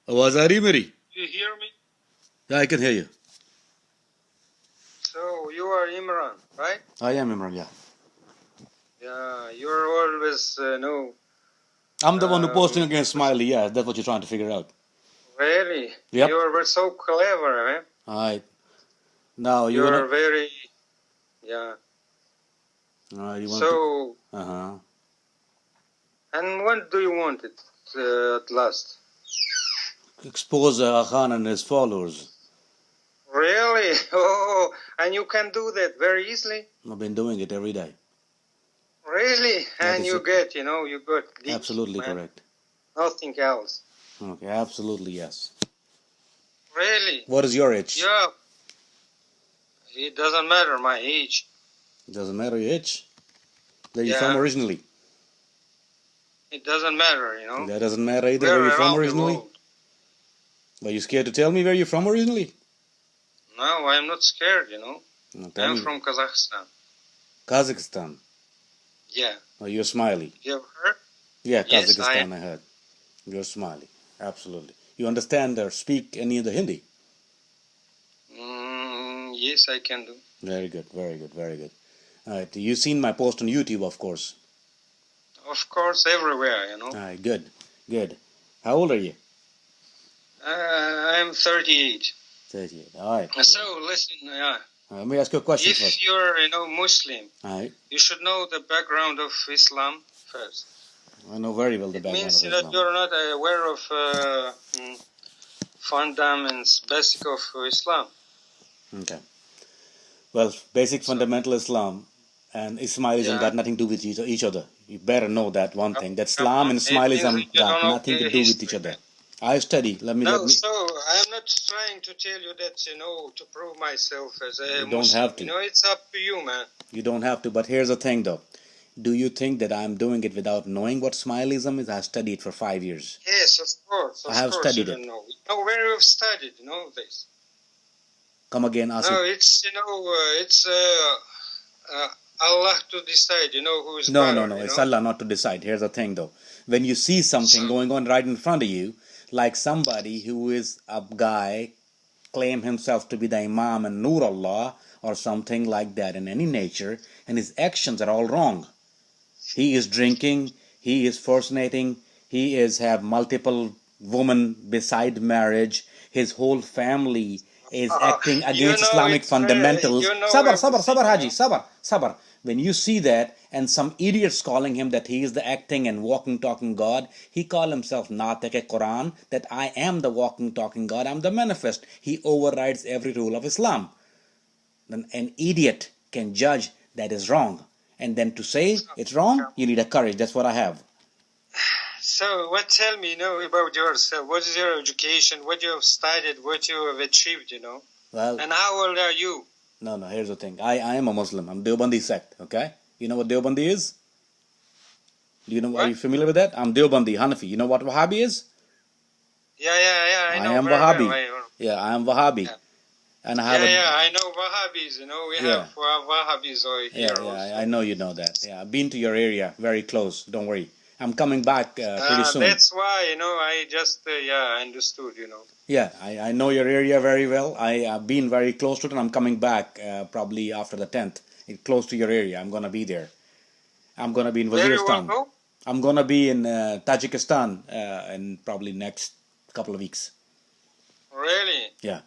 आवाज आ रही है मेरी? You hear me? Yeah, I can hear you. So you are Imran, right? I am Imran, yeah. Yeah, you're always no. I'm the one who posting against Ismaili, yeah, that's what you're trying to figure out. Really? Yep. You're so clever, man. Alright. Now you You're wanna very, yeah. you want So, to and when do you want it at last? expose Khan and his followers. Really? Oh, and you can do that very easily? I've been doing it every day. Really? That And is you it. get, you got deep, Absolutely man. correct. Nothing else. Okay, absolutely yes. Really? What is your age? Yeah. It doesn't matter my age. Doesn't matter your age. Where you Yeah. from originally? It doesn't matter, That doesn't matter either. We're Where you from around the originally? world. Are you scared to tell me where you're from originally? No, I'm not scared, No, tell I'm me. from Kazakhstan. Kazakhstan. Yeah. Oh, you're Ismaili. You ever heard? Yeah, Yes, Kazakhstan, I heard. You're Somali. Absolutely. You understand or speak any of the Hindi? Yes, I can do. Very good, very good, very good. All right. You've seen my post on YouTube, of course. Of course, everywhere, All right, good, good. How old are you? I'm 38. 38. All right. So, listen, Let me ask you a question if first. you're, Muslim, All right. you should know the background of Islam first. I know very well the It background means of that Islam. you're not aware of fundamentals, basic of Islam. Okay. Well, basic fundamental Islam and Ismailism got nothing to do with each other. You better know that one thing. That Islam and Ismailism got nothing to do with each other. I study. Let me. So I'm not trying to tell you that, to prove myself as a Muslim. Don't have to. It's up to you, man. You don't have to. But here's the thing, though. Do you think that I'm doing it without knowing what Ismailism is? I studied it for 5 years. Yes, of course. I have studied it. Where you've studied, this. Come again, Asif. No, it's, it's Allah to decide, who is No, it's Allah not to decide. Here's the thing, though. When you see something going on right in front of you, like somebody who is a guy, claim himself to be the Imam and Nur Allah, or something like that in any nature, and his actions are all wrong. He is drinking, he is fornicating, he is have multiple women beside marriage, his whole family is acting against Islamic fundamentals. Sabar, Haji, sabar. When you see that, and some idiots calling him that he is the acting and walking, talking God, he call himself Natek Quran, that I am the walking, talking God, I'm the manifest. He overrides every rule of Islam. Then an idiot can judge that is wrong. And then to say it's wrong, you need a courage. That's what I have. So, tell me, about yourself? What is your education? What you have studied? What you have achieved, Well, and how old are you? No, here's the thing. I am a Muslim. I'm Deobandi sect, okay? You know what Deobandi is? Do you know? What? Are you familiar with that? I'm Deobandi, Hanafi. You know what Wahhabi is? Yeah, I know. I am Wahhabi. Yeah, I am Wahhabi. Yeah. And I have I know Wahhabis, we have Wahhabis over here. Yeah, I know you know that. Yeah, I've been to your area, very close. Don't worry. I'm coming back pretty soon. That's why, I just, understood, Yeah, I know your area very well. I've been very close to it, and I'm coming back probably after the 10th. It's close to your area. I'm going to be there. I'm going to be in Waziristan. Well, I'm going to be in Tajikistan in probably next couple of weeks. Really? Yeah.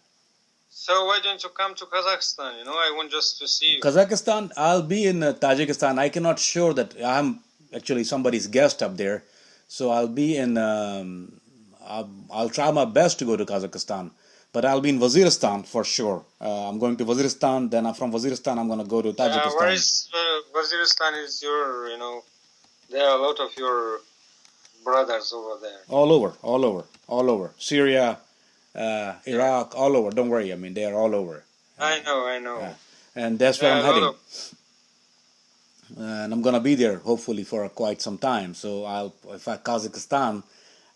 So why don't you come to Kazakhstan? I want just to see you. Kazakhstan, I'll be in Tajikistan. I cannot sure that I'm actually somebody's guest up there. So I'll be in, I'll try my best to go to Kazakhstan. But I'll be in Waziristan for sure. I'm going to Waziristan, then from Waziristan I'm going to go to Tajikistan. Where is Waziristan is your, there are a lot of your brothers over there. All over. Syria, Iraq, all over. Don't worry, I mean, they are all over. I know. And that's where I'm heading. And I'm going to be there, hopefully, for quite some time. So if I Kazakhstan,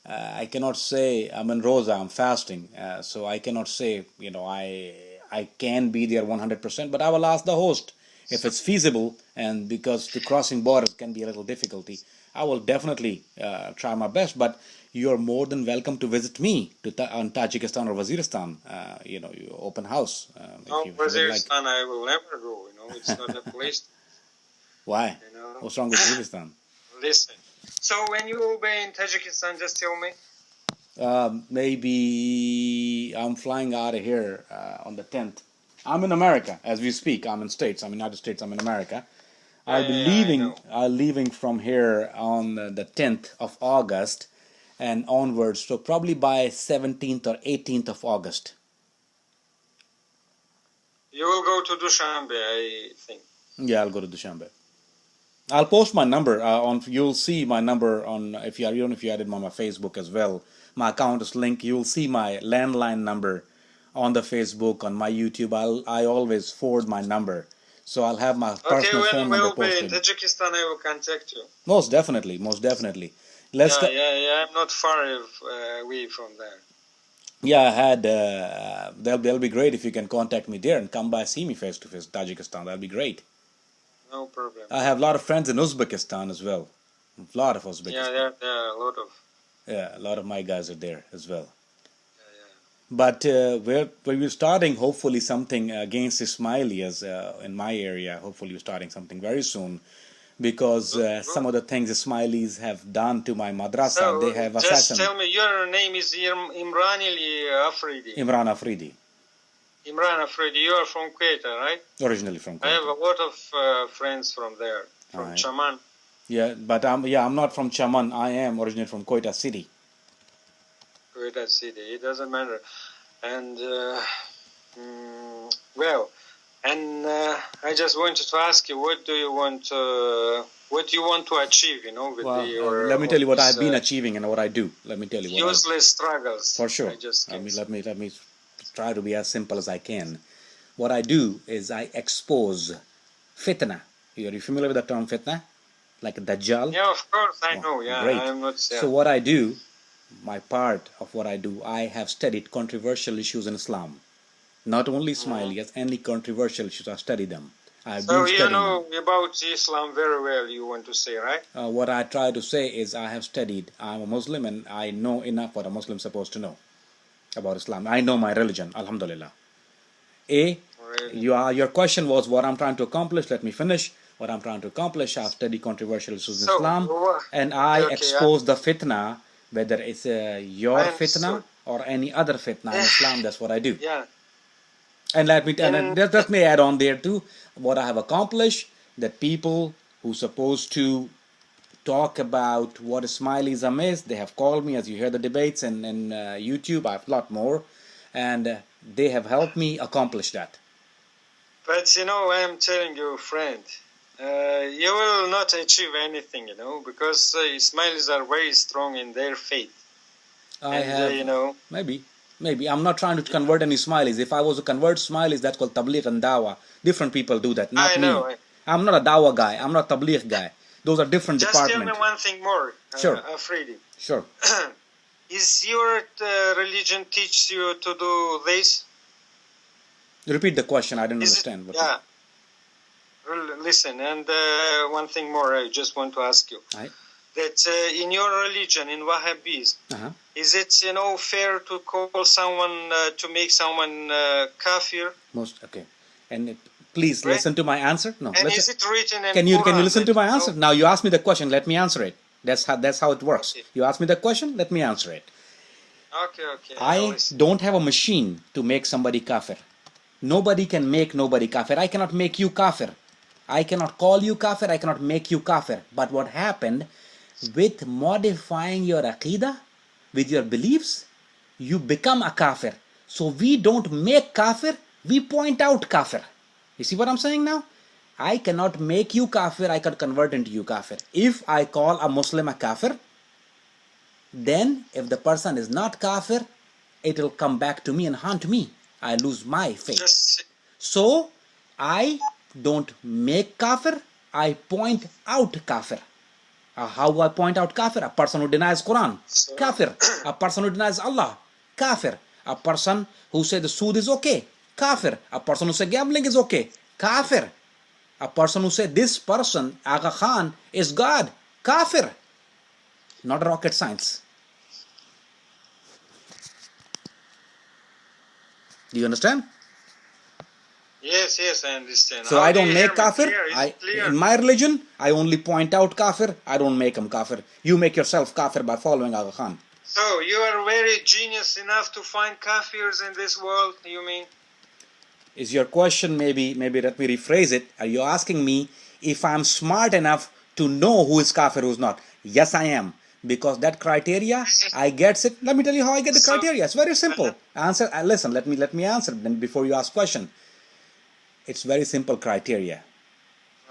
I cannot say I'm in Rosa, I'm fasting. So I cannot say, I can be there 100%. But I will ask the host if it's feasible, and because the crossing borders can be a little difficulty, I will definitely try my best. But you're more than welcome to visit me on Tajikistan or Waziristan. You open house. No, if you would like. Waziristan, I will never go. It's not a place. Why? What's wrong with Waziristan? Listen. So when you will be in Tajikistan, just tell me. Maybe I'm flying out of here on the 10th. I'm in America as we speak. I'm in States. I'm in United States. I'm in America. I'll be leaving from here on the 10th of August and onwards. So probably by 17th or 18th of August. You will go to Dushanbe, I think. Yeah, I'll go to Dushanbe. I'll post my number on. You'll see my number on if you added me on my Facebook as well. My account is linked. You'll see my landline number on the Facebook, on my YouTube. I always forward my number, so I'll have my personal phone number posted. Okay, when we'll be in Tajikistan, I will contact you. Most definitely. I'm not far away from there. Yeah, I had. That'll be great if you can contact me there and come by see me face to face. Tajikistan, that'll be great. No problem. I have a lot of friends in Uzbekistan as well. A lot of Uzbekistan. Yeah, there are a lot of. Yeah, a lot of my guys are there as well. But we're starting hopefully something against Ismaili as in my area. Hopefully we're starting something very soon, because some of the things Ismailis have done to my madrasa, so they have just assassinated. Tell me, your name is Imranili Afridi. Imran Afridi. Imran Afridi, you are from Quetta, right? Originally from Quetta. I have a lot of friends from there, from Chaman. Yeah, but I'm not from Chaman. I am originally from Quetta City. Quetta City, it doesn't matter. And I just wanted to ask you, what do you want to achieve? With let me tell you what I've been achieving and what I do. Let me tell you. Useless struggles. For sure. Let me try to be as simple as I can. What I do is I expose fitna. Are you familiar with the term fitna? Like Dajjal? Yeah, of course, I know. Yeah, great. I'm not. Yeah. So what I do, my part of what I do, I have studied controversial issues in Islam. Not only Ismaili, any controversial issues, I study them. So you know about Islam very well, you want to say, right? What I try to say is I have studied. I'm a Muslim and I know enough what a Muslim is supposed to know about Islam. I know my religion, alhamdulillah. Really? Your question was what I'm trying to accomplish. Let me finish. What I'm trying to accomplish, I've studied controversial issues in Islam, and I expose the fitna, whether it's your fitna or any other fitna in Islam. That's what I do. Yeah. And let me add on there too, what I have accomplished, that people who supposed to talk about what Ismailis are missed, they have called me, as you hear the debates and YouTube. I have a lot more, and they have helped me accomplish that. But I'm telling you, friend, you will not achieve anything, because Ismailis are very strong in their faith. Maybe. I'm not trying to convert any Ismailis. If I was to convert Ismailis, that's called tabligh and dawah. Different people do that, not me. I'm not a dawah guy. I'm not a tabligh guy. Those are different departments. Just tell me one thing more, Sure. Afridi. Sure. Is your religion teach you to do this? Repeat the question. I didn't understand. Yeah. Listen, and one thing more I just want to ask you. That in your religion, in Wahhabism, is it fair to call someone, to make someone kafir? Okay. And please listen to my answer. No. And is it written in Can you Quran listen to my answer? Now you asked me the question. Let me answer it. That's how it works. Okay. You asked me the question. Let me answer it. Okay. I don't have a machine to make somebody kafir. Nobody can make nobody kafir. I cannot make you kafir. I cannot call you kafir. I cannot make you kafir. But what happened with modifying your aqidah, with your beliefs, you become a kafir. So we don't make kafir. We point out kafir. You see what I'm saying now? I cannot make you kafir. I can convert into you kafir. If I call a Muslim a kafir, then if the person is not kafir, it will come back to me and haunt me. I lose my faith. So I don't make kafir. I point out kafir. How do I point out kafir? A person who denies Quran, kafir. A person who denies Allah, kafir. A person who says the sood is okay, kafir. A person who says gambling is okay, kafir. A person who said this person, Aga Khan, is God. Kafir. Not rocket science. Do you understand? Yes, yes, I understand. So How I do don't you make hear me? kafir. Clear? Is it clear? In my religion, I only point out kafir. I don't make them kafir. You make yourself kafir by following Aga Khan. So you are very genius enough to find kafirs in this world, you mean? Is your question, maybe let me rephrase it. Are you asking me if I'm smart enough to know who is kafir, who's not? Yes, I am. Because that criteria, I get it. Let me tell you how I get the criteria. It's very simple. Answer. Listen. Let me answer. Then before you ask question, it's very simple criteria.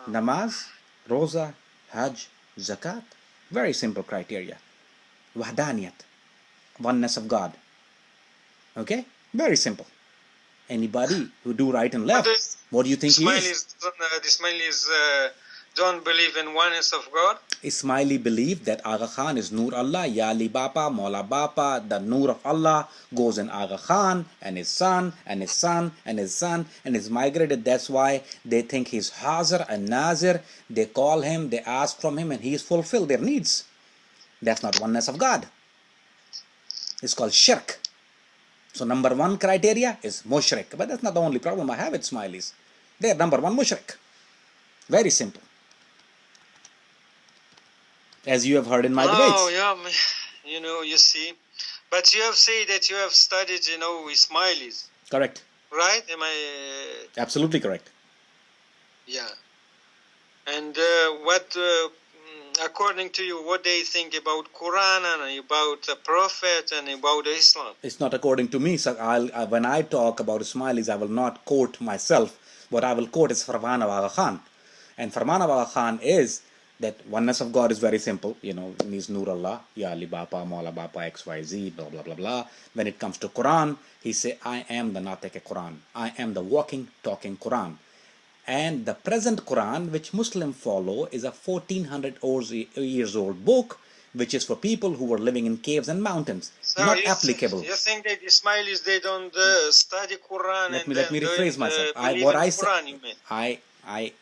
Namaz, roza, hajj, zakat. Very simple criteria. Wahdaniyat, oneness of God. Okay, very simple. Anybody who do right and left, what do you think he is? The Ismailis don't believe in oneness of God. Ismaili believe that Aga Khan is Nur Allah, Ya Ali Bapa, Maula Bapa. The Nur of Allah goes in Aga Khan and his son and his son and his son and is migrated. That's why they think he's Hazir and Nazir. They call him, they ask from him, and he is fulfilled their needs. That's not oneness of God. It's called shirk. So number one criteria is mushrik. But that's not the only problem I have with Ismailis. They're number one mushrik. Very simple. As you have heard in my debates. Oh, yeah, you see. But you have said that you have studied, Ismailis. Correct. Right? Am I... Absolutely correct. Yeah. And what, according to you, what they think about Quran and about the Prophet and about Islam? It's not according to me. So when I talk about Ismailis, I will not quote myself. What I will quote is Farman of Aga Khan. And Farman of Aga Khan is that oneness of God is very simple. Means Nur Allah, Ya Ali Bapa, Maula Bapa, XYZ, blah, blah, blah, blah. When it comes to Quran, he say, I am the Nateke Quran. I am the walking, talking Quran. And the present Quran, which Muslims follow, is a 1400 years old book, which is for people who were living in caves and mountains. So not applicable. You think that Ismailis, they don't study Quran? Let me rephrase myself.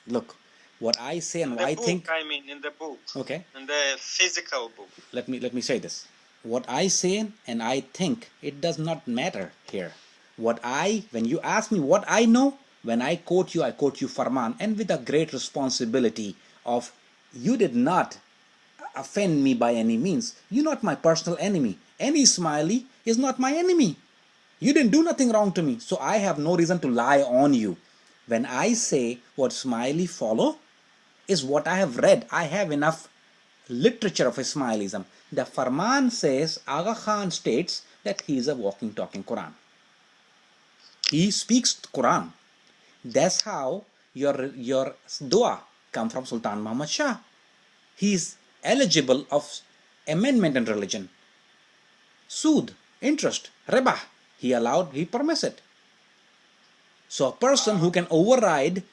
Look, what I say and what I think. I mean, in the book. Okay. In the physical book. Let me say this. What I say and I think, it does not matter here. When you ask me what I know, when I quote you Farman, and with a great responsibility of, you did not offend me by any means. You're not my personal enemy. Any Ismaili is not my enemy. You didn't do nothing wrong to me, so I have no reason to lie on you. When I say what Ismaili follow is what I have read. I have enough literature of Ismailism. The Farman says, Aga Khan states that he is a walking, talking Quran. He speaks Quran. That's how your dua come from Sultan Muhammad Shah. He is eligible of amendment in religion. Sood, interest, riba. He permits it. So a person who can override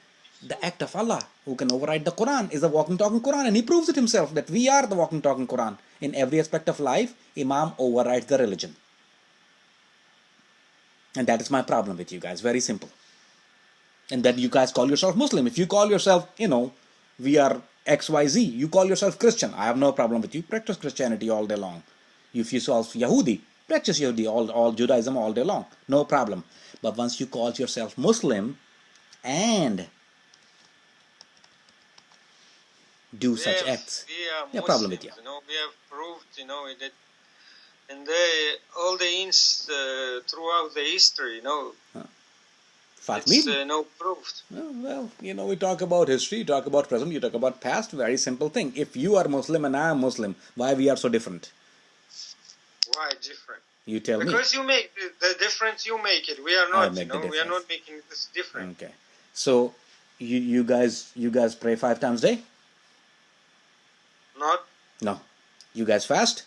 the act of Allah, who can override the Quran, is a walking, talking Quran. And he proves it himself that we are the walking, talking Quran. In every aspect of life, Imam overrides the religion. And that is my problem with you guys. Very simple. And then you guys call yourself Muslim. If you call yourself, we are XYZ, you call yourself Christian, I have no problem with you. Practice Christianity all day long. If you call Yahudi, practice Yahudi, all Judaism all day long. No problem. But once you call yourself Muslim and do such acts, no problem with you. We have proved, that and all the throughout the history, it's no proof. Well, we talk about history, you talk about present, you talk about past. Very simple thing. If you are Muslim and I am Muslim, why we are so different? Why different? You tell me. Because you make the difference. You make it. We are not. We are not making this different. Okay. So you guys pray 5 times a day? Not. No. You guys fast?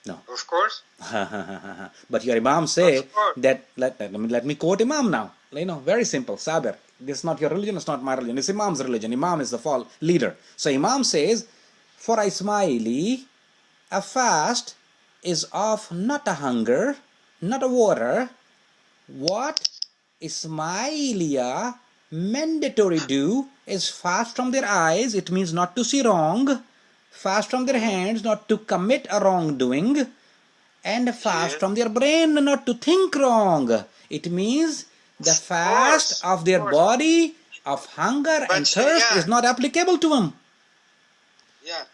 No. Of course. But your Imam say that, let me quote Imam now. Very simple. Sabir, this is not your religion, it's not my religion. It's Imam's religion. Imam is the leader. So Imam says, for Ismaili, a fast is of not a hunger, not a water. What? Ismailia Mandatory do is fast from their eyes, it means not to see wrong. Fast from their hands, not to commit a wrongdoing. And fast from their brain, not to think wrong. It means the fast of their body, of hunger and thirst is not applicable to them. Yeah.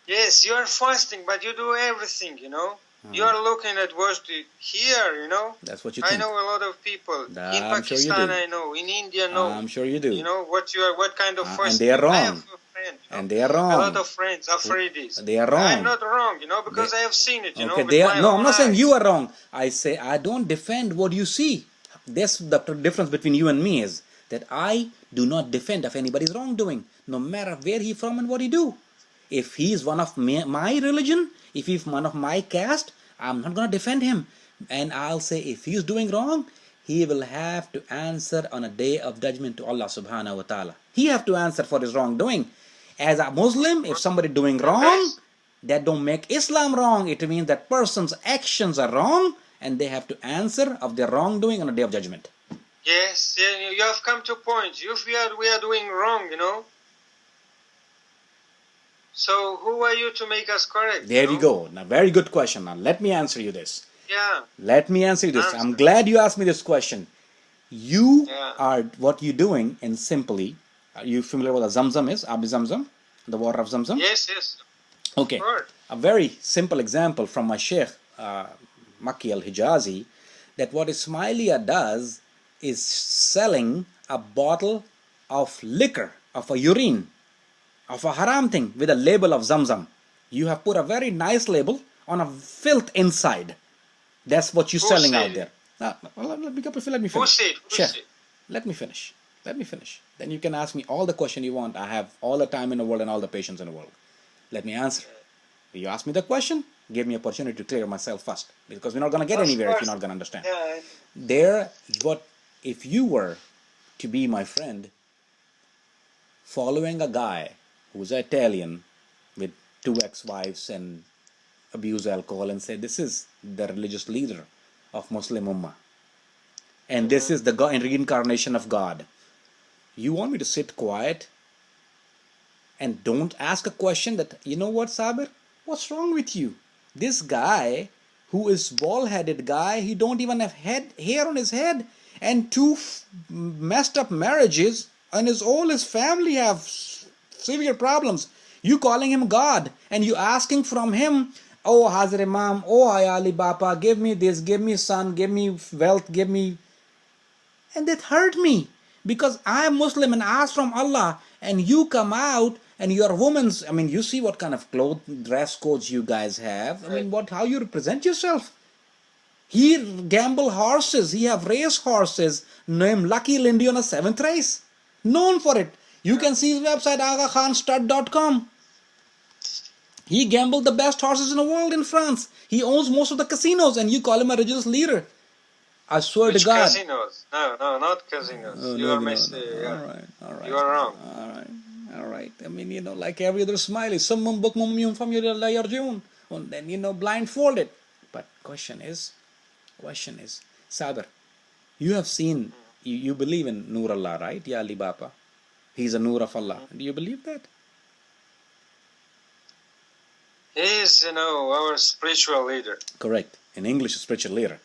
Yes, you are fasting, but you do everything, you know. You are looking at what here, you know. That's what you think. I know a lot of people. In Pakistan, I know. In India, no. I'm sure you do. You know what kind of fasting. And they are wrong. I have a friend, you know? And they are wrong. A lot of friends, Afridis. They are wrong. I'm not wrong, you know, because I have seen it, you know. No, I'm not saying you are wrong. I say I don't defend what you see. That's the difference between you and me, is that I do not defend of anybody's wrongdoing, no matter where he's from and what he do. If he's one of my religion, if he's one of my caste, I'm not going to defend him. And I'll say if he's doing wrong, he will have to answer on a day of judgment to Allah subhanahu wa ta'ala. He have to answer for his wrongdoing. As a Muslim, if somebody doing wrong, that don't make Islam wrong. It means that person's actions are wrong and they have to answer of their wrongdoing on a day of judgment. Yes, yeah, you have come to a point. If we are doing wrong, you know. So who are you to make us correct? There you go. Now, very good question. Now, let me answer you this. Yeah. Let me answer you this. I'm glad you asked me this question. You are, what you're doing, and simply, are you familiar with what a Zamzam is? Abi Zamzam? The water of Zamzam? Yes, yes. Okay. Sure. A very simple example from my Sheikh, Makki al-Hijazi, that what Ismaili does is selling a bottle of liquor, of a urine, of a haram thing with a label of Zamzam. You have put a very nice label on a filth inside. That's what you're selling out there. Let me finish. Who said? Let me finish. Then you can ask me all the question you want. I have all the time in the world and all the patience in the world. Let me answer. You ask me the question, give me opportunity to clear myself first. Because we're not going to get anywhere if you're not going to understand. If you were to be my friend, following a guy who's Italian with 2 ex-wives and abuse alcohol and say this is the religious leader of Muslim Ummah and this is the reincarnation of God, you want me to sit quiet and don't ask a question that, you know what, Sabir, what's wrong with you? This guy who is bald-headed guy, he don't even have hair on his head, and 2 messed up marriages, and all his family have severe problems. You calling him God, and you asking from him, oh Hazrat Imam, oh Ayali Bapa, give me this, give me son, give me wealth, give me. And that hurt me, because I am Muslim and ask from Allah, and you come out and your woman's, I mean, you see what kind of dress codes you guys have. I mean, how you represent yourself. He gamble horses, he have race horses named Lucky Lindy on a 7th race. Known for it. You can see his website, agakhanstud.com. He gambled the best horses in the world in France. He owns most of the casinos, and you call him a religious leader. I swear to God. Casinos? No, not casinos. Oh, you no, are no, missing. All right. You are wrong. All right. I mean, you know, like every other Ismaili, summum bukmum yum fam yarjun. And then, you know, blindfolded. But question is, Sabir, you have seen, you believe in Nur Allah, right? Ya Ali Bapa. He's a Nur of Allah. Do you believe that? He is, you know, our spiritual leader. Correct. In English, spiritual leader.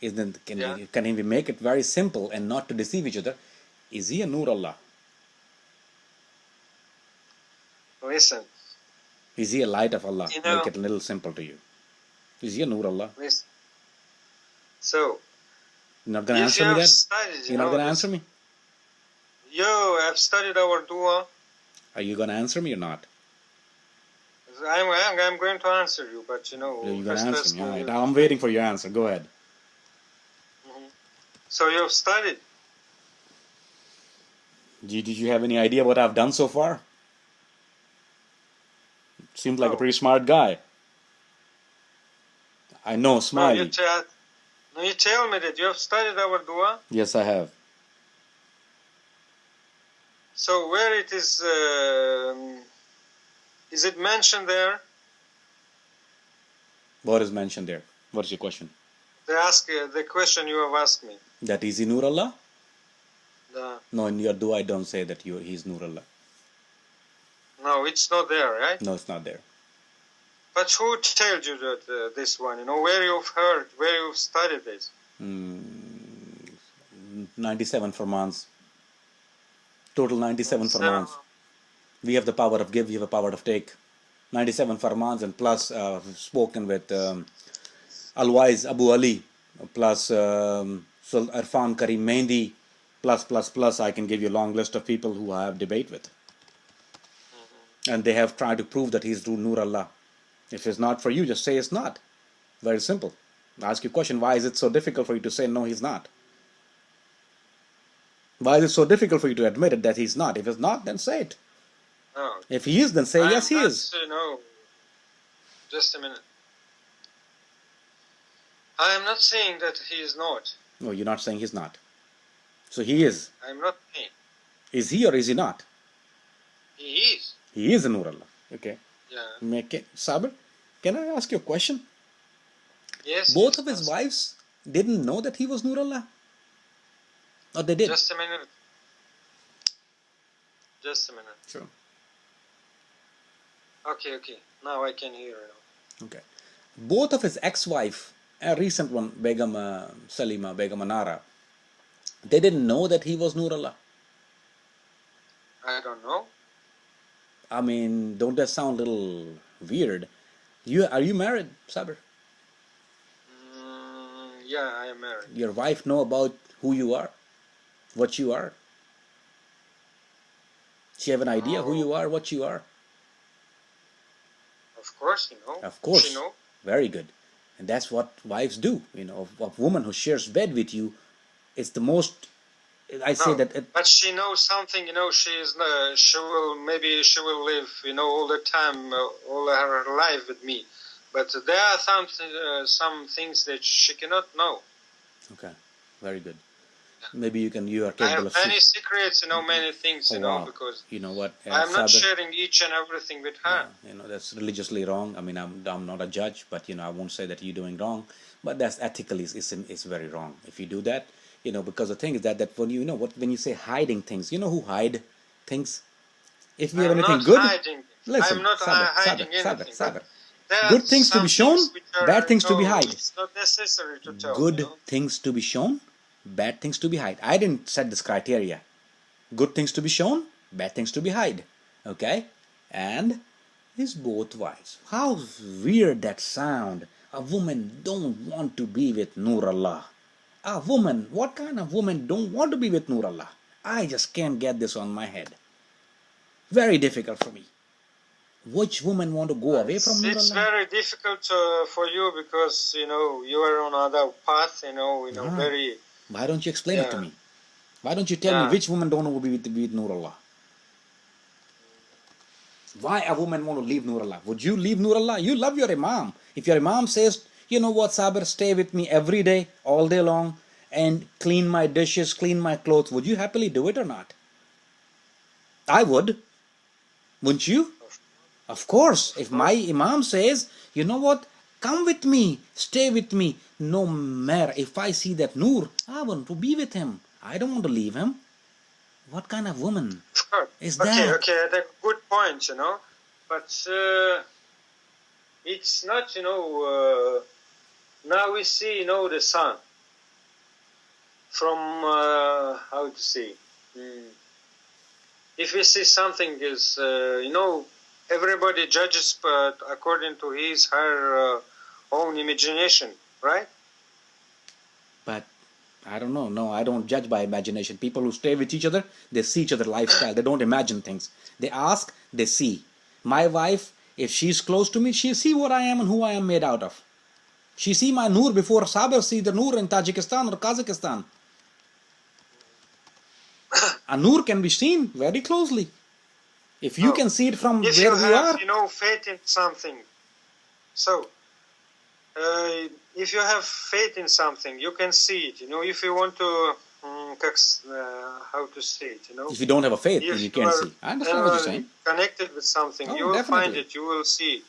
Can we make it very simple and not to deceive each other? Is he a Nur Allah? Listen. Is he a light of Allah? You know, make it a little simple to you. Is he a Nur Allah? Listen. So, you're not going to answer me that? You're not going to answer me? You have studied our dua. Are you going to answer me or not? I'm going to answer you, but you know... You're going to answer me, all right. I'm waiting for your answer. Go ahead. So you've studied? Did you have any idea what I've done so far? Seems like a pretty smart guy. I know, Ismaili. You tell me that you have studied our dua? Yes, I have. So where it is it mentioned there? What is mentioned there? What is your question? The question you have asked me. That is Nur Allah? No, in your dua, I don't say that he's Nur Allah. No, it's not there, right? No, it's not there. But who told you that this one? You know, where you've heard, where you've studied this? 97 Farmans. Total 97 Farmans. We have the power of give, we have the power of take. 97 Farmans, and plus spoken with Al-Wais Abu Ali, plus Irfan Karim Mehndi, plus, I can give you a long list of people who I have debate with. And they have tried to prove that he's Nur Allah. If it's not for you, just say it's not. Very simple. I ask you a question, why is it so difficult for you to say no, he's not? Why is it so difficult for you to admit it that he's not? If it's not, then say it. No. If he is, then say yes, he is. No. Just a minute. I am not saying that he is not. No, you're not saying he's not. So he is. I'm not saying. Is he or is he not? He is. He is a Nur Allah. Okay. Yeah. Sabir, can I ask you a question? Yes. Both of his wives didn't know that he was Nur Allah? Or they did? Just a minute. Just a minute. Sure. Okay. Now I can hear you. Okay. Both of his ex-wife, a recent one, Begum Salima, Begum Anara, they didn't know that he was Nur Allah. I don't know. I mean, don't that sound a little weird? Are you married, Sabir? Yeah, I am married. Your wife know about who you are, what you are? She have an idea who you are, what you are? Of course, you know. Of course. She know. Very good. And that's what wives do. You know, a woman who shares bed with you is the most. Say that. But she knows something. You know, she will live. You know, all the time, all her life with me. But there are some things that she cannot know. Okay, very good. Maybe you are capable of. I have many secrets, you know, many things, you know, because you know what, I'm not sharing each and everything with her. You know, that's religiously wrong. I mean, I'm not a judge, but you know, I won't say that you're doing wrong, but that's ethically is very wrong. If you do that, you know, because the thing is that when when you say hiding things, you know who hide things. If we have anything good, listen, I'm not hiding anything. Sabir. Good things to be shown, bad things to be hide. It's not necessary to tell. Good things to be shown, bad things to be hide. I didn't set this criteria. Good things to be shown, bad things to be hide. Okay? And his both wives. How weird that sound. A woman don't want to be with Nur Allah. A woman, what kind of woman don't want to be with Nur Allah? I just can't get this on my head. Very difficult for me. Which woman want to go away from Nur Allah? It's very difficult for you because, you know, you are on another path, you know, very... Why don't you explain it to me? Why don't you tell me which woman don't want to be with Nur Allah? Why a woman want to leave Nur Allah? Would you leave Nur Allah? You love your Imam. If your Imam says, you know what, Sabir, stay with me every day, all day long, and clean my dishes, clean my clothes, would you happily do it or not? I would. Wouldn't you? Of course. If my Imam says, you know what, come with me, stay with me, no matter if I see that Nur, I want to be with him. I don't want to leave him. What kind of woman is that? Okay, that's a good point, you know. But it's not, you know, now we see, you know, the sun from, how to say, if we see something is, you know, everybody judges according to her own imagination, right? But I don't know. No, I don't judge by imagination. People who stay with each other, they see each other's lifestyle. They don't imagine things. They ask, they see. My wife, if she's close to me, she see what I am and who I am made out of. She see my Nur before Sabir see the Nur in Tajikistan or Kazakhstan. A Nur can be seen very closely. If you can see it from where you are. If you know, faith in something. So, if you have faith in something, you can see it. You know, if you want to, how to say it, you know. If you don't have a faith, then you can't see. I understand what you're saying. Connected with something, you will find it, you will see it.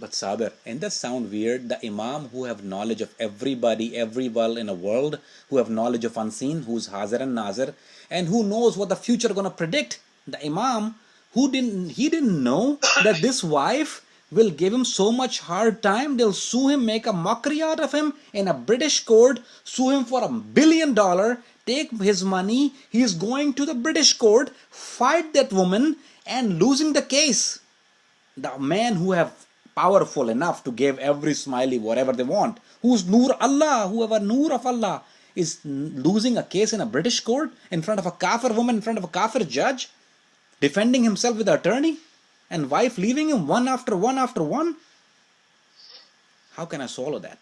But Sabir, and that sound weird, the Imam who have knowledge of everybody, every well in the world, who have knowledge of unseen, who's Hazir and Nazir, and who knows what the future gonna predict. The Imam, he didn't know that this wife will give him so much hard time. They'll sue him, make a mockery out of him in a British court, sue him for $1 billion, take his money. He's going to the British court, fight that woman, and losing the case. The man who have powerful enough to give every Ismaili whatever they want, who's Noor Allah, whoever Noor of Allah, is losing a case in a British court in front of a kafir woman, in front of a kafir judge, defending himself with an attorney, and wife leaving him one after one after one. How can I swallow that?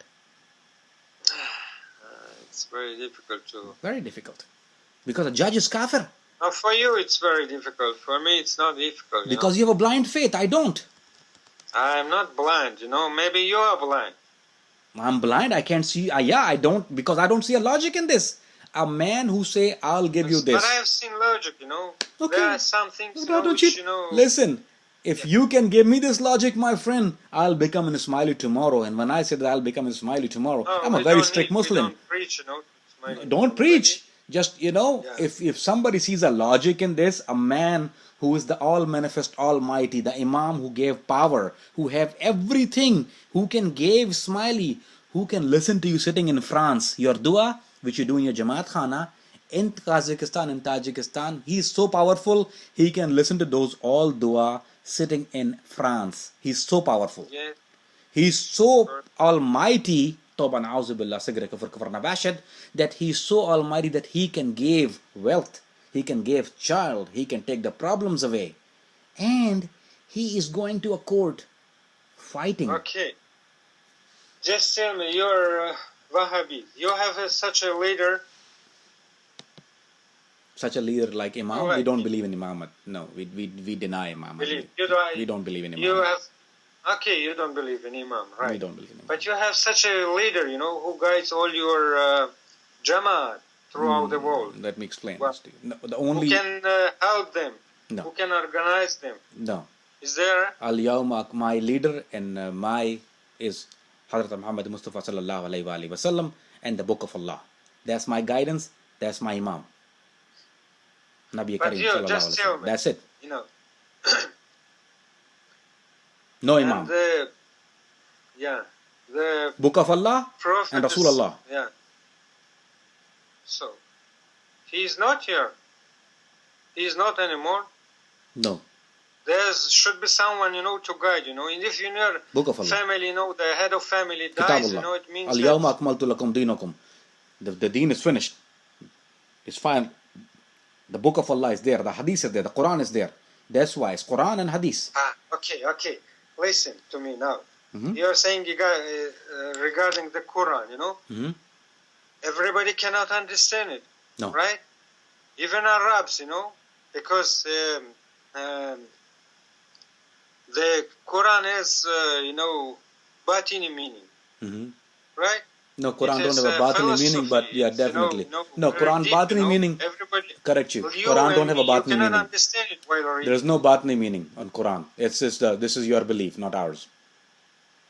It's very difficult to... Very difficult. Because a judge is kafir. Now for you it's very difficult. For me it's not difficult. Because you have a blind faith. I don't. I'm not blind, Maybe you are blind. I'm blind. I can't see. I don't. Because I don't see a logic in this. A man who say, I'll give you this. But I have seen logic, Okay. There are some things, Listen, if you can give me this logic, my friend, I'll become an Ismaili tomorrow. And when I say that I'll become an Ismaili tomorrow, I'm a very strict Muslim. Don't preach, Don't preach. Just, if somebody sees a logic in this, a man who is the all-manifest Almighty, the Imam who gave power, who have everything, who can give Ismaili, who can listen to you sitting in France, your dua, which you do in your Jamaat Khana, in Kazakhstan, in Tajikistan, he is so powerful, he can listen to those all dua sitting in France. He's so powerful. Yeah. He's so almighty, that he's so almighty that he can give wealth, he can give child, he can take the problems away. And he is going to a court fighting. Okay. Just tell me, you're Wahhabi. You have such a leader. Such a leader like Imam? Right. We don't believe in Imam. No, we deny Imam. We don't believe in Imam. Okay, you don't believe in Imam, right? We don't believe in Imam. But you have such a leader, who guides all your Jamaat throughout the world. Let me explain Well, this to you. No, who can help them? No. Who can organize them? No. Is there? Al-Yawma, my leader and is Hazrat Muhammad Mustafa sallallahu alayhi wa sallam and the Book of Allah. That's my guidance. That's my Imam. Nabi But Kareem you sallallahu just alayhi wa tell sallam. me. That's it. No And Imam. the Book of Allah Prophet and Rasulullah. Yeah. So, he is not here. He is not anymore. No. There should be someone, to guide, And if in your Book of Allah. family, the head of family dies, Kitabullah. it means Al-Yawma akmaltu lakum dinakum. The deen is finished. It's fine. The Book of Allah is there. The Hadith is there. The Quran is there. That's why it's Quran and Hadith. Okay. Listen to me now. Mm-hmm. You're saying regarding the Quran, Mm-hmm. Everybody cannot understand it. No. Right? Even Arabs, because the Quran has, batini meaning. Mm-hmm. Right? No, Quran It don't is, have a batini philosophy. meaning, but yeah, It's, definitely. no, No, very Quran deep, batini meaning. Everybody, Correct you. Well, Quran don't have a you batini cannot meaning. understand it while reading. There is no batini meaning on Quran. It's just this is your belief, not ours.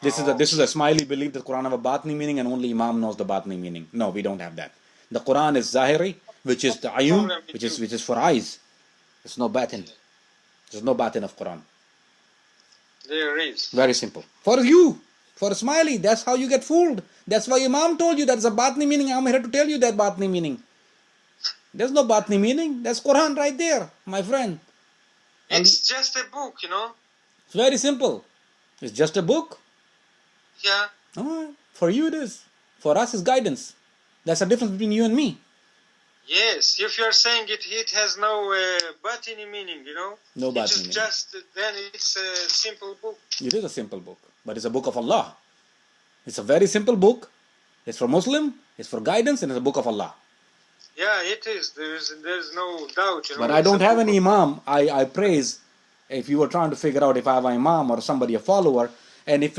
This is a Ismaili belief that Quran have a batini meaning and only Imam knows the batini meaning. No, we don't have that. The Quran is Zahiri, which is the ayun, which is for eyes. There's no batin. There's no batin of Quran. There is. Very simple. For you, for Ismaili, that's how you get fooled. That's why Imam told you that's a batni meaning. I'm here to tell you that batni meaning. There's no batni meaning. That's Quran right there, my friend. It's just a book, It's very simple. It's just a book. Yeah. For you it is. For us it's guidance. That's the difference between you and me. Yes, if you're saying it has no batini meaning, No batini it's meaning. then it's a simple book. It is a simple book, but it's a book of Allah. It's a very simple book. It's for Muslim, it's for guidance, and it's a book of Allah. Yeah, it is. There's no doubt. But I don't have any Imam. I praise, if you were trying to figure out if I have an Imam or somebody, a follower, and if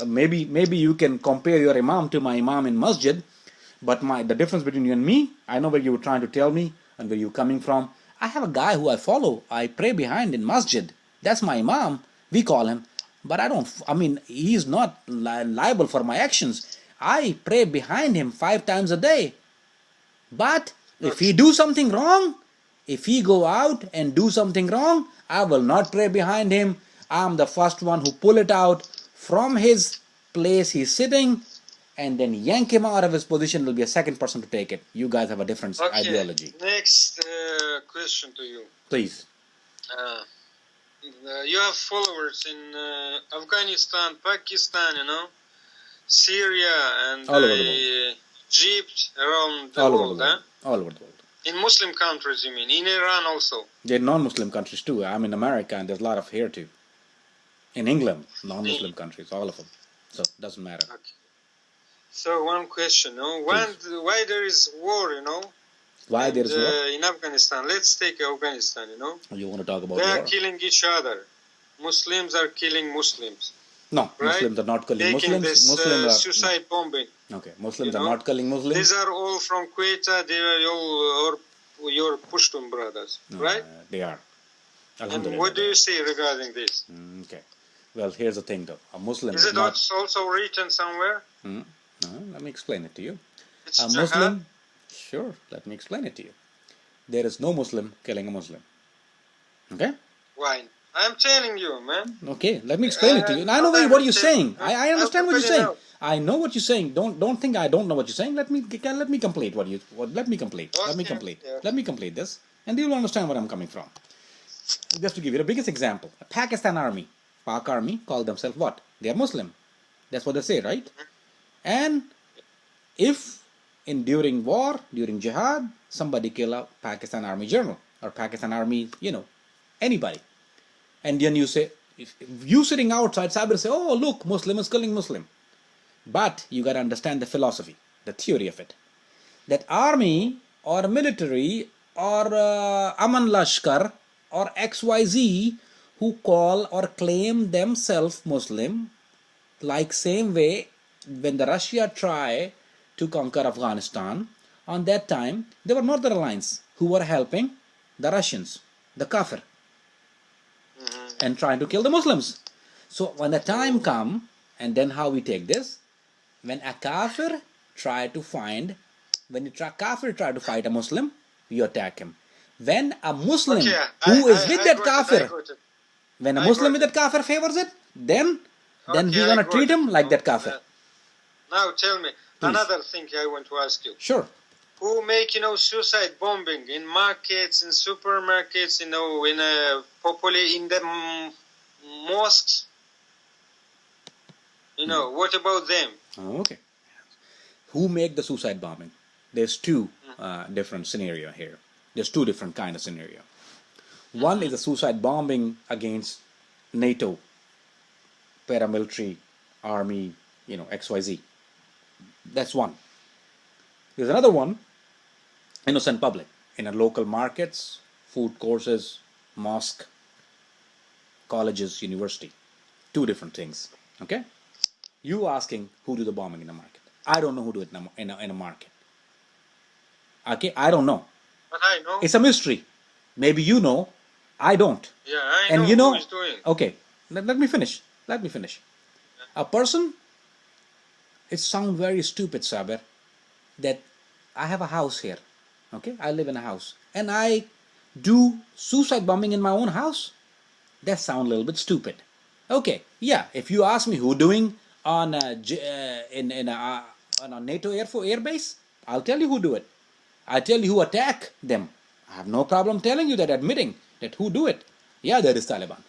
maybe you can compare your Imam to my Imam in Masjid, but the difference between you and me, I know where you were trying to tell me and where you're coming from. I have a guy who I follow. I pray behind in Masjid. That's my Imam. We call him. But he's not liable for my actions. I pray behind him 5 times a day. But if he do something wrong, If he go out and do something wrong, I will not pray behind him. I'm the first one who pull it out from his place he's sitting and then yank him out of his position. Will be a second person to take it. You guys have a different ideology. Next question to you. Please. You have followers in Afghanistan, Pakistan, Syria, and Egypt, around the world. All over the world. In Muslim countries, you mean? In Iran also? They're non-Muslim countries too. I'm in America and there's a lot of here too. In England, non-Muslim countries, all of them. So it doesn't matter. Okay. So one question, why there is war, Why there is war? In Afghanistan. Let's take Afghanistan, You want to talk about They war? are killing each other. Muslims are killing Muslims. No, right? Muslims are not killing Muslims. This, Muslims are suicide bombing. Okay, Muslims are not killing Muslims. These are all from Quetta. They are all your Pushtun brothers, right? They are. And what do you say regarding this? Okay. Well, here's the thing though. A Muslim is it not also written somewhere? Let me explain it to you. It's a Muslim, sure, let me explain it to you. There is no Muslim killing a Muslim. Okay? Why? I'm telling you, man. Okay, let me explain it to you. I know what you're saying. I understand what you're saying. I know what you're saying. Don't think I don't know what you're saying. Let me complete let me complete. Okay. Let me complete this, and you'll understand where I'm coming from. Just to give you the biggest example, a Pakistan army, Pak army, call themselves what? They are Muslim. That's what they say, right? And if during war, during jihad, somebody kill a Pakistan army general or Pakistan army, anybody. And then you say, if you sitting outside, Sabir say, oh, look, Muslim is killing Muslim. But you got to understand the philosophy, the theory of it. That army or military or Aman Lashkar or XYZ who call or claim themselves Muslim, like same way when the Russia try to conquer Afghanistan, on that time, there were Northern Alliance who were helping the Russians, the Kafir, and trying to kill the Muslims. So when the time come, and then how we take this, when a Kafir try to fight a Muslim, you attack him. When a Muslim who is with that Kafir, when a Muslim with that Kafir favors it, then we're gonna treat him like that Kafir. Now tell me, another thing I want to ask you. Sure. Who make, suicide bombing in markets, in supermarkets, in the mosques? What about them? Oh, okay. Who make the suicide bombing? There's two different scenario here. There's two different kind of scenario. One is a suicide bombing against NATO, paramilitary, army, XYZ. That's one. There's another one, innocent public, in a local markets, food courses, mosque, colleges, university. Two different things. Okay? You asking who do the bombing in the market. I don't know who do it in a market. Okay? I don't know. But I know. It's a mystery. Maybe you know. I don't. Yeah, I know who is doing. Okay. Let me finish. A person, it sounds very stupid, Sabir, that I have a house here. Okay? I live in a house. And I do suicide bombing in my own house. That sounds a little bit stupid. Okay. Yeah. If you ask me who doing on a NATO air base, I'll tell you who do it. I'll tell you who attack them. I have no problem telling you that, admitting that who do it. Yeah, there is Taliban.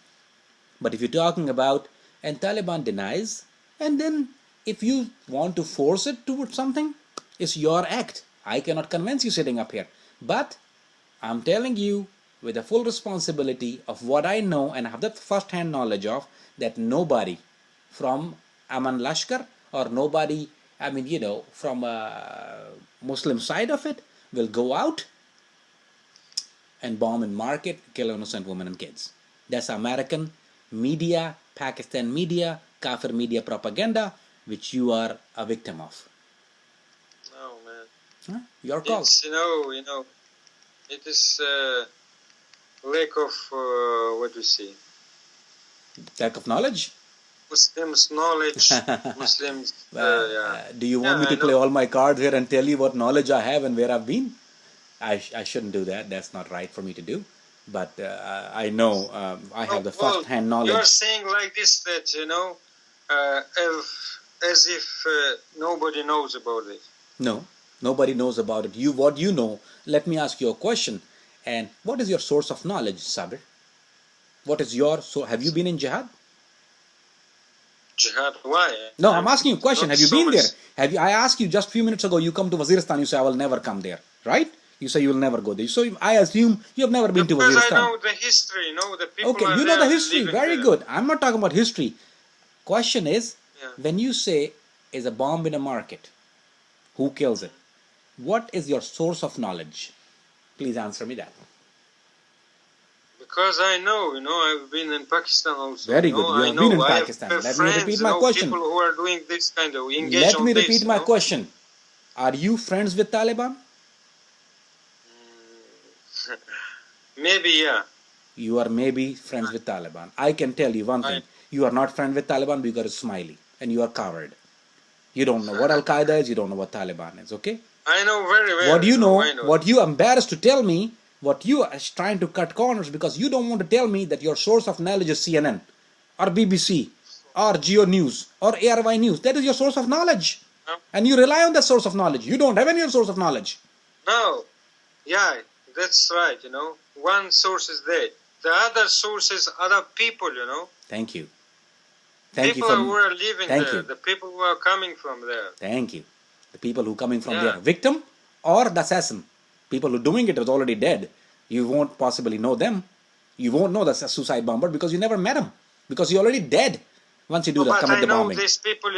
But if you're talking about, and Taliban denies, and then if you want to force it towards something, it's your act. I cannot convince you sitting up here. But I'm telling you with the full responsibility of what I know and have the first-hand knowledge of, that nobody from Aman Lashkar or nobody, from a Muslim side of it will go out and bomb in market, kill innocent women and kids. That's American media, Pakistan media, Kafir media propaganda, which you are a victim of. No, man. Huh? Your call. It's, it is lack of, what do you say? Lack of knowledge? Muslims' knowledge. Muslims, Do you want me to play all my cards here and tell you what knowledge I have and where I've been? I shouldn't do that. That's not right for me to do. But I know I have the first-hand knowledge. You're saying like this that, as if nobody knows about it. No, nobody knows about it. What you know. Let me ask you a question. And what is your source of knowledge, Sabir? What is your have you been in jihad? Jihad? Why? No, I'm asking you a question. Have you been there? Have you? I asked you just a few minutes ago. You come to Waziristan. You say I will never come there, right? You say you will never go there. So I assume you have never been to Waziristan. Because I know the history. The people. Okay, you know the history. Very good. I'm not talking about history. Question is, when you say is a bomb in a market, who kills it? What is your source of knowledge? Please answer me that. Because I know, I've been in Pakistan also. Very good. You have been in Pakistan. Let me repeat my question. People who are doing this kind of engagement. Let me repeat my question. Are you friends with Taliban? Maybe, yeah. You are maybe friends with Taliban. I can tell you one thing. You are not friends with Taliban because you're Ismaili and you are coward. You don't know what Al-Qaeda is. You don't know what Taliban is. Okay? I know very well. What you know, what you are embarrassed to tell me, what you are trying to cut corners because you don't want to tell me that your source of knowledge is CNN or BBC or Geo News or ARY News. That is your source of knowledge. And you rely on that source of knowledge. You don't have any other source of knowledge. No. Yeah, that's right, One source is there. The other source is other people, Thank you. People who are living there. The people who are coming from there. Thank you. The people who are coming from there. Victim or the assassin. People who are doing it is already dead. You won't possibly know them. You won't know the suicide bomber because you never met him. Because you're already dead once you do that, commit the bombing. But I know these people,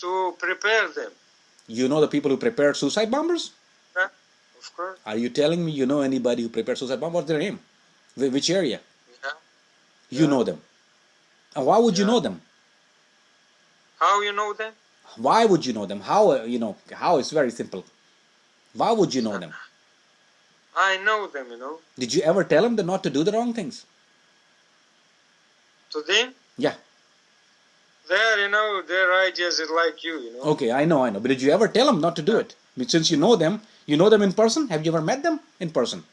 who prepare them. You know the people who prepared suicide bombers? Yeah, of course. Are you telling me you know anybody who prepared suicide bombers? What's their name? Which area? Yeah. You know them. And why would you know them? How you know them? Why would you know them? How, how is very simple. Why would you know them? I know them, Did you ever tell them not to do the wrong things? To them? Yeah. Their ideas is like you, Okay, I know. But did you ever tell them not to do it? Since you know them in person? Have you ever met them in person?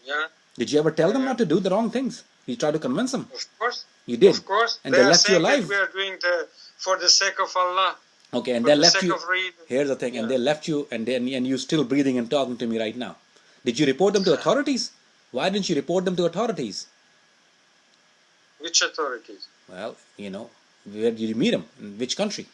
Yeah. Did you ever tell them not to do the wrong things? You tried to convince them? Of course. You did? Of course. And they left you alive? We are doing for the sake of Allah. Okay, and they left you. Here's the thing, and they left you, and you're still breathing and talking to me right now. Did you report them to authorities? Why didn't you report them to authorities? Which authorities? Well, where did you meet them? In which country?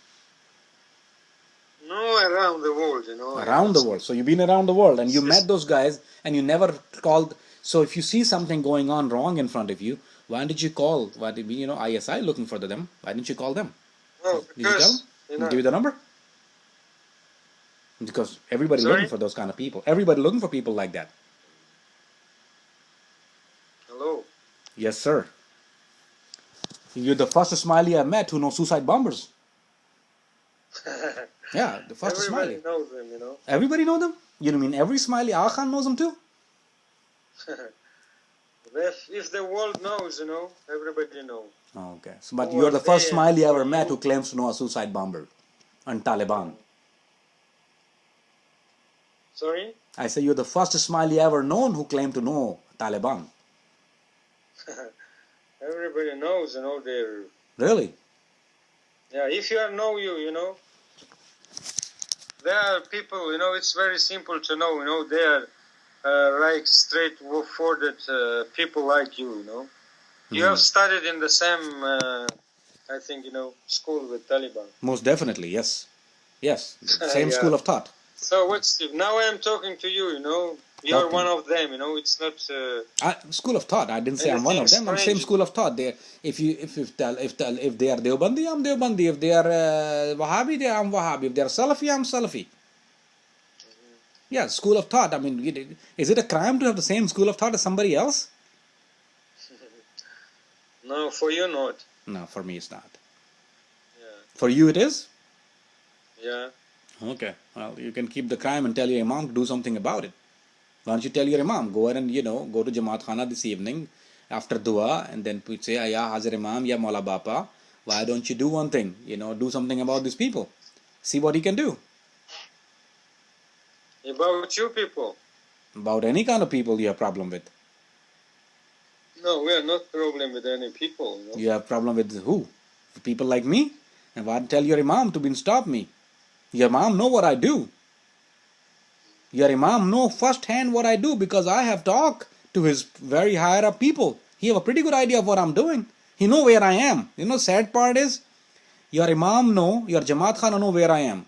No, around the world, Around the world. So you've been around the world, and you met those guys, and you never called. So if you see something going on wrong in front of you, why did you call? Why did ISI looking for them? Why didn't you call them? Well, did you tell them? Give you the number? Because everybody looking for those kind of people. Everybody looking for people like that. Hello. Yes, sir. You're the first Ismaili I met who knows suicide bombers. Yeah, the first Everybody Ismaili. knows them, Everybody know them? You mean every Ismaili Khan knows them too? If the world knows, everybody knows. Okay. So, but you're the first Ismaili I ever met who claims to know a suicide bomber and Taliban. Sorry? I say you're the first Ismaili ever known who claimed to know Taliban. Everybody knows, they're... Really? Yeah, if you know, there are people, it's very simple to know, they are like straightforward people like you, You have studied in the same, I think, school with Taliban. Most definitely, yes. Yes, same school of thought. So now I am talking to you, You're one of them, it's not... school of thought. I didn't say I'm one of them. I'm same school of thought. If they are Deobandi, I'm Deobandi. If they are Wahhabi, I'm Wahhabi. If they are Salafi, I'm Salafi. Yeah, school of thought. I mean, is it a crime to have the same school of thought as somebody else? No, for you not. No, for me it's not. Yeah. For you it is? Yeah. Okay. Well, you can keep the crime and tell your imam to do something about it. Why don't you tell your imam, go ahead and, go to Jamaat Khana this evening after dua and then say, Ya Hazir Imam, Ya Maula Bapa, why don't you do one thing? Do something about these people. See what he can do. About you people? About any kind of people you have problem with. No, we are not problem with any people. No? You have problem with who? People like me? And why tell your imam to stop me? Your imam know what I do. Your imam know firsthand what I do because I have talked to his very higher up people. He have a pretty good idea of what I'm doing. He know where I am. You know, sad part is, your imam know, your Jamaat Khana know where I am.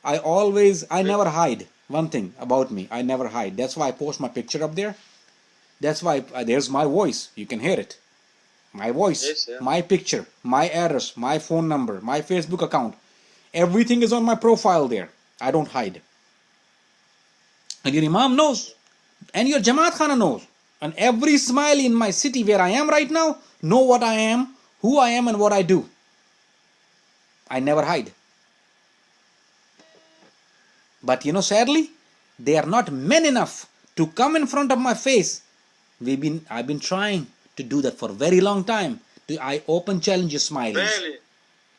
I never hide. One thing about me, I never hide. That's why I post my picture up there. That's why there's my voice. You can hear it. My voice, yes, yeah. My picture, my address, my phone number, my Facebook account. Everything is on my profile there. I don't hide. And your imam knows. And your Jamaat Khana knows. And every Ismaili in my city where I am right now know what I am, who I am, and what I do. I never hide. But you know, sadly, they are not men enough to come in front of my face. I've been trying to do that for a very long time. I open challenge Ismailis. Really?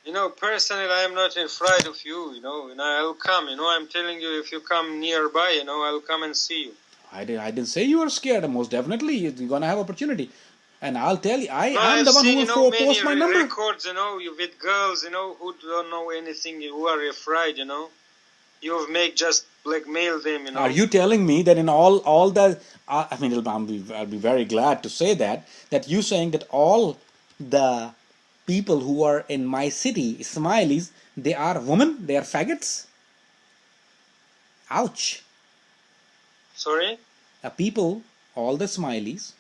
You know, personally, I am not afraid of you, you know, and I'll come, you know, I'm telling you, if you come nearby, you know, I'll come and see you. I didn't say you were scared. Most definitely, you're going to have opportunity. And I'll tell you, I'm the one who will post my number. Records, you know, with girls, you know, who don't know anything, who are afraid, you know. You've made just blackmail them, you know. Are you telling me that in all the, I mean, I'll be very glad to say that you saying that all the people who are in my city, Ismailis, they are women, they are faggots? Ouch. Sorry? People, all the Ismailis,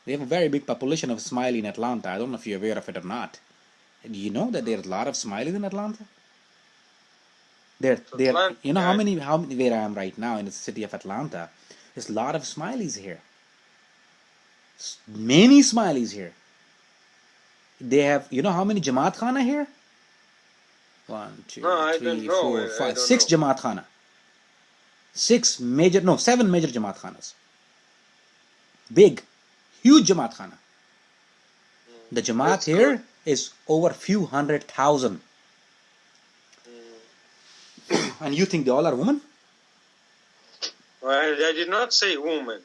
they have a very big population of Ismaili in Atlanta. I don't know if you're aware of it or not. Do you know that there's a lot of Ismailis in Atlanta? You know how many where I am right now in the city of Atlanta, there's a lot of Ismailis here. Many Ismailis here. They have, you know how many Jamaat Khana here? 1, 2, 3, 4, 5, 6 Jamaat Khana. 7 major Jamaat Khanas. Big, huge Jamaat Khana. The Jamaat here is over few 100,000. And you think they all are women? Well, I did not say woman.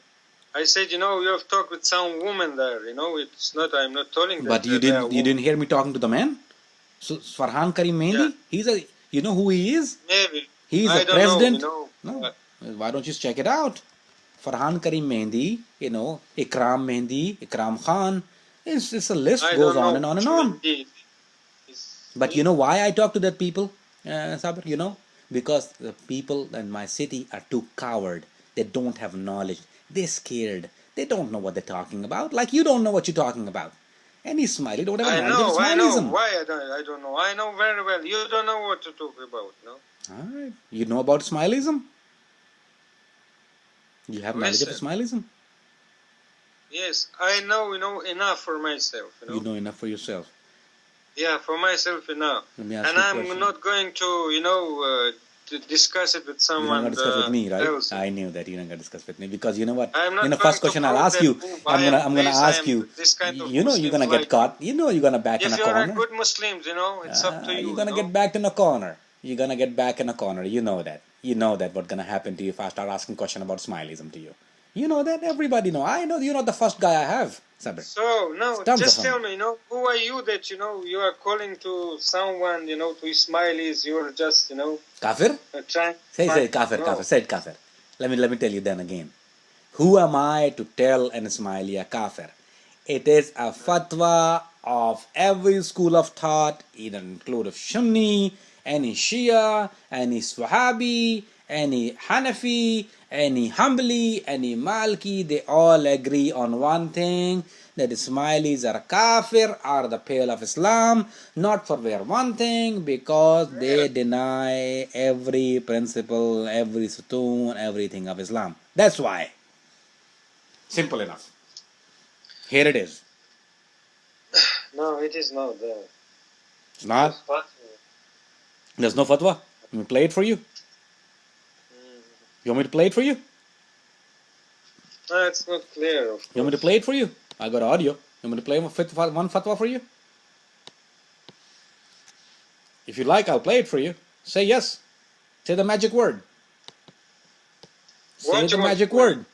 I said, you know, you have talked with some woman there. You know, it's not. I'm not telling that. But you didn't hear me talking to the man. So Farhan Karim Mehndi, yeah. You know who he is? Maybe. He's a president. Know, you know. No. Why don't you check it out? Farhan Karim Mehndi, you know, Ikram Mehndi, Ikram Khan. It's a list goes on and on and on. But you know why I talk to that people, Sabir? You know, because the people in my city are too coward. They don't have knowledge. They're scared. They don't know what they're talking about. Like you don't know what you're talking about. Any Ismaili don't have a knowledge of Ismailism. I know. Why I don't know. I know very well. You don't know what to talk about, no? Alright. You know about Ismailism? You have knowledge of Ismailism? Yes, I know, enough for myself. You know enough for yourself? Yeah, for myself enough. And I'm not going to, to discuss it with someone. You're not going to discuss with me, right? Else. I knew that you're not going to discuss with me because you know what? I'm not first question I'll ask you. I'm gonna ask you. You know you're gonna get caught. You know you're gonna back in a corner. If you're a good Muslims, it's up to you. You're gonna get backed in a corner. You're gonna get back in a corner. You know that. You know that what's gonna happen to you if I start asking question about Ismailism to you. You know that. Everybody know. I know you're not the first guy I have, Sabir. So no, just tell me, who are you that you are calling to someone, to Ismailis? You're just, Kafir? Trying. Say kafir, no. Kafir. Say it kafir. Let me tell you then again. Who am I to tell an Ismaili a kafir? It is a fatwa of every school of thought, either include of Sunni, any Shia, any Swahabi, any Hanafi, any Hanbali, any Malki. They all agree on one thing, that Ismailis are kafir, are the pale of Islam, not for their one thing, because they deny every principle, every sutoon, everything of Islam. That's why. Simple enough. Here it is. No, it is not there. It's not? There's no fatwa? Let me play it for you. You want me to play it for you? No, it's not clear. Of course. You want me to play it for you? I got audio. You want me to play one fatwa for you? If you like, I'll play it for you. Say yes. Say the magic word. Say the magic word.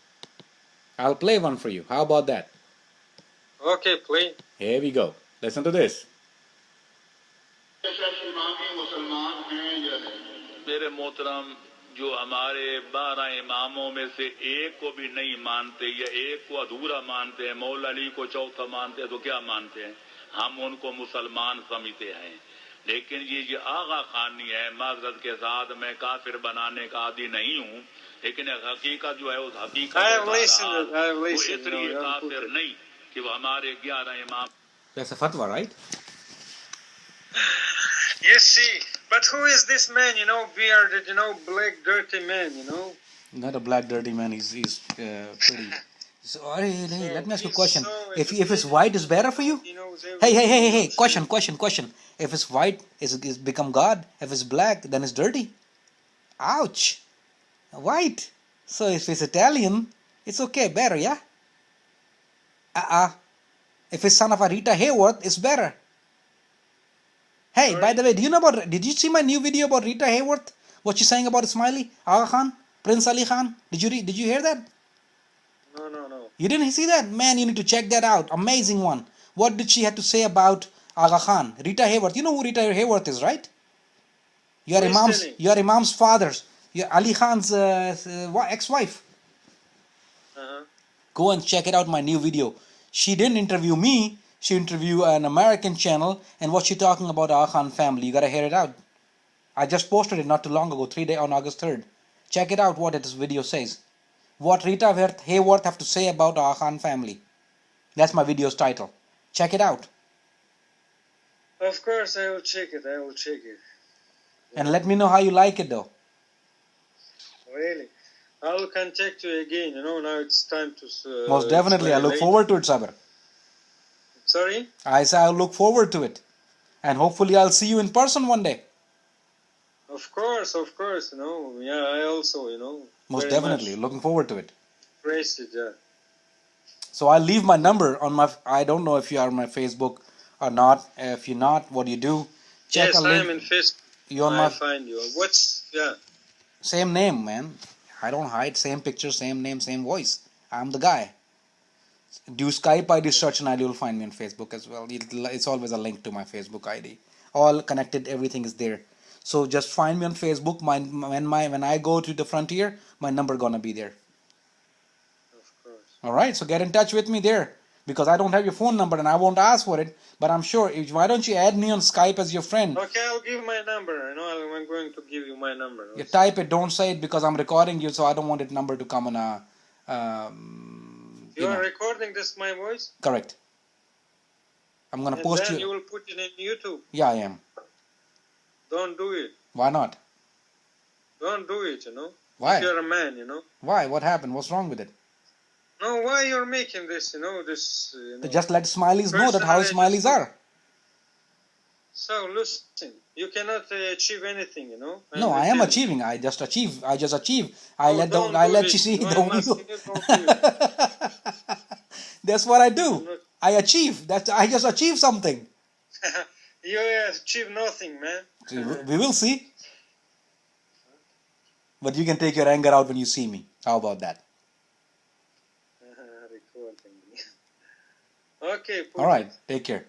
I'll play one for you. How about that? Okay, play. Here we go. Listen to this. मेरे मोहतरम जो हमारे 12 इमामों में से एक को भी नहीं मानते या एक को अधूरा मानते हैं, मौला अली को चौथा मानते हैं, तो क्या मानते हैं? हम उनको मुसलमान समझते हैं। लेकिन ये आगा खानी है, माजरत के साथ मैं काफिर बनाने का आदी नहीं हूँ, लेकिन हकीकत जो है उस हकीकत वो इसलिए काफिर नहीं कि वो हमारे 11 इमाम। That's a fatwa, right? You see, but who is this man, bearded, black, dirty man, Not a black, dirty man. He's pretty. So, hey, let me ask you a question. If it's white, is better for you? Hey. Question. If it's white, is become God? If it's black, then it's dirty? Ouch. White. So if it's Italian, it's okay, better, yeah? If it's son of a Rita Hayworth, it's better. Hey, by the way, did you see my new video about Rita Hayworth? What she's saying about Ismaili, Aga Khan, Prince Ali Khan? Did you hear that? No. You didn't see that? Man, you need to check that out. Amazing one. What did she have to say about Aga Khan? Rita Hayworth. You know who Rita Hayworth is, right? Your Imam's father. Your Ali Khan's ex-wife. Go and check it out, my new video. She didn't interview me. She interviewed an American channel, and what she talking about Aga Khan family. You gotta hear it out. I just posted it not too long ago, 3 days on August 3rd. Check it out what this video says. What Rita Hayworth have to say about Aga Khan family. That's my video's title. Check it out. Of course, I will check it. And let me know how you like it, though. Really? I will contact you again. Now it's time to... Most definitely. I look forward to it, Sabir. Sorry? I say I'll look forward to it. And hopefully I'll see you in person one day. Of course. Yeah, I also, Most definitely. Looking forward to it. Praise it, yeah. So I'll leave my number on my... I don't know if you are on my Facebook or not. If you're not, what do you do? Check yes, I am in Facebook. I'll find you. Yeah. Same name, man. I don't hide. Same picture, same name, same voice. I'm the guy. Do Skype ID search and you'll find me on Facebook as well. It's always a link to my Facebook ID. All connected, everything is there. So just find me on Facebook. When I go to the frontier, my number gonna be there. Of course. All right. So get in touch with me there because I don't have your phone number and I won't ask for it. But I'm sure. Why don't you add me on Skype as your friend? Okay, I'll give my number. I'm going to give you my number. You type it. Don't say it because I'm recording you, so I don't want that number to come on a. You are recording this my voice? Correct. I'm gonna post then you will put it in YouTube. Yeah, I am. Don't do it. Why not? Don't do it, Why? If you're a man, Why? What happened? What's wrong with it? No, why you're making this, this... Just let Ismailis know that how Ismailis are. So, listen, you cannot achieve anything, No, I am achieving. I just achieve. I let you see. That's what I do. I achieve. I just achieve something. You achieve nothing, man. We will see. But you can take your anger out when you see me. How about that? Okay. All right. Take care.